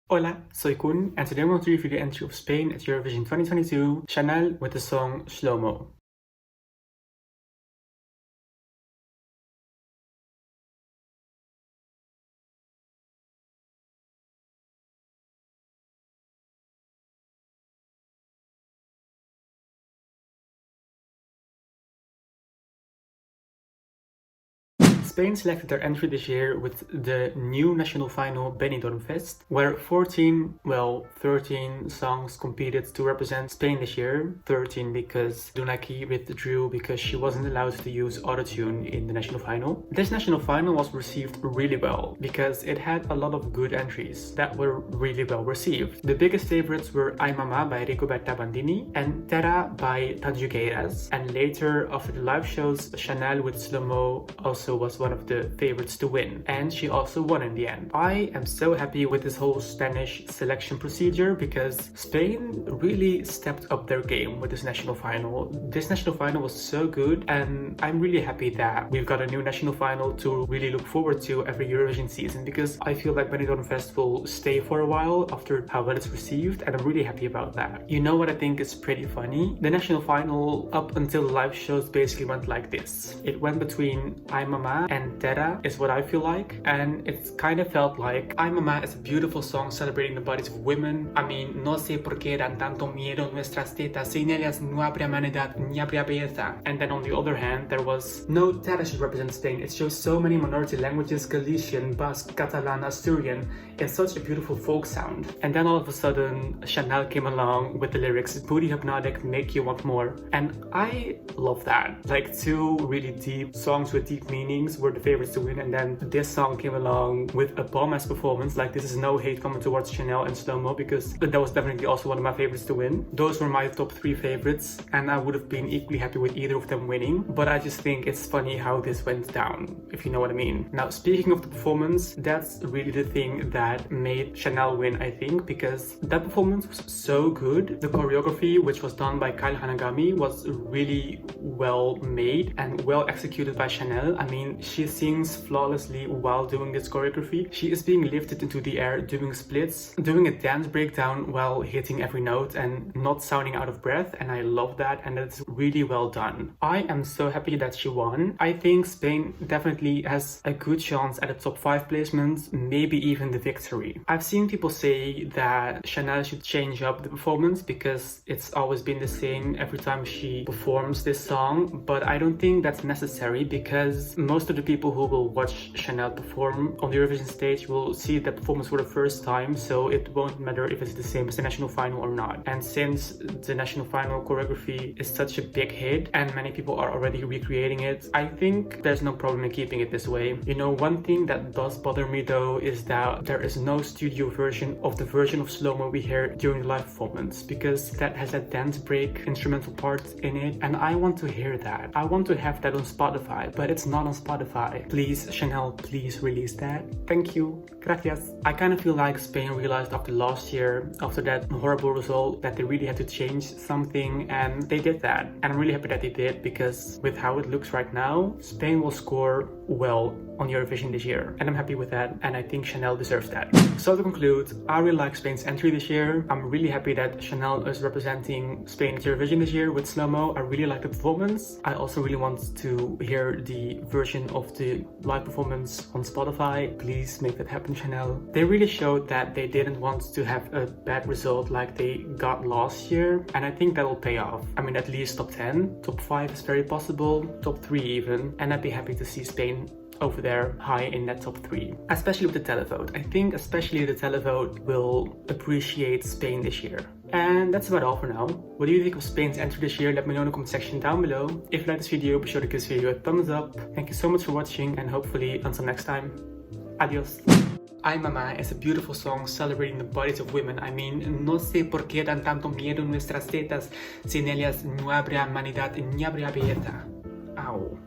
Hola, soy Koen, and today I'm going to review the entry of Spain at Eurovision 2022, Chanel with the song Slow Mo. Spain selected their entry this year with the new national final Benidorm Fest, where 13 songs competed to represent Spain this year. 13 because Dunaki withdrew because she wasn't allowed to use autotune in the national final. This national final was received really well because it had a lot of good entries that were really well received. The biggest favorites were Ay Mama by Rigoberta Bandini and Terra by Tanjugueiras. And later, after the live shows, Chanel with Slow Mo also was one of the favorites to win, and she also won in the end. I am so happy with this whole Spanish selection procedure because Spain really stepped up their game with this national final. This national final was so good, and I'm really happy that we've got a new national final to really look forward to every Eurovision season, because I feel like Benidorm Fest will stay for a while after how well it's received, and I'm really happy about that. You know what I think is pretty funny? The national final up until the live shows basically went like this. It went between Ay Mama and Terra is what I feel like, and it kind of felt like Ay Mama is a beautiful song celebrating the bodies of women. I mean, no sé por qué dan tanto miedo nuestras tetas, sin ellas no habría humanidad ni habría belleza. And then on the other hand, there was no, Terra should represent Spain. It shows so many minority languages, Galician, Basque, Catalan, Asturian, in such a beautiful folk sound. And then all of a sudden, Chanel came along with the lyrics, booty hypnotic, make you want more. And I love that. Like, two really deep songs with deep meanings were the favorites to win, and then this song came along with a bomb-ass performance. Like, this is no hate coming towards Chanel and Slow Mo, because that was definitely also one of my favorites to win. Those were my top 3 favorites, and I would have been equally happy with either of them winning, but I just think it's funny how this went down, if you know what I mean. Now, speaking of the performance, that's really the thing that made Chanel win, I think, because that performance was so good. The choreography, which was done by Kyle Hanagami, was really well made and well executed by Chanel. I mean, she sings flawlessly while doing this choreography. She is being lifted into the air, doing splits, doing a dance breakdown while hitting every note and not sounding out of breath, and I love that, and it's really well done. I am so happy that she won. I think Spain definitely has a good chance at a top 5 placement, maybe even the victory. I've seen people say that Chanel should change up the performance because it's always been the same every time she performs this song, but I don't think that's necessary, because most of the people who will watch Chanel perform on the Eurovision stage will see the performance for the first time, so it won't matter if it's the same as the national final or not. And since the national final choreography is such a big hit and many people are already recreating it, I think there's no problem in keeping it this way. You know, one thing that does bother me though is that there is no studio version of the version of Slow Mo we hear during the live performance, because that has a dance break instrumental part in it, and I want to hear that. I want to have that on Spotify, but it's not on Spotify. Please, Chanel, please release that. Thank you. Gracias. I kind of feel like Spain realized after last year, after that horrible result, that they really had to change something, and they did that. And I'm really happy that they did, because with how it looks right now, Spain will score well on Eurovision this year, and I'm happy with that, and I think Chanel deserves that. So to conclude, I really like Spain's entry this year. I'm really happy that Chanel is representing Spain at Eurovision this year with Slow Mo. I really like the performance. I also really want to hear the version of the live performance on Spotify. Please make that happen, Chanel. They really showed that they didn't want to have a bad result like they got last year, and I think that will pay off. I mean, at least top 10, top 5 is very possible, top 3 even, and I'd be happy to see Spain over there high in that top 3, especially with the televote. I think especially the televote will appreciate Spain this year. And that's about all for now. What do you think of Spain's entry this year? Let me know in the comment section down below. If you like this video, be sure to give this video a thumbs up. Thank you so much for watching, and hopefully until next time, adios. Ay Mama is a beautiful song celebrating the bodies of women. I mean, no sé por qué dan tanto miedo nuestras tetas, sin ellas no habría humanidad ni habría belleza. Ow.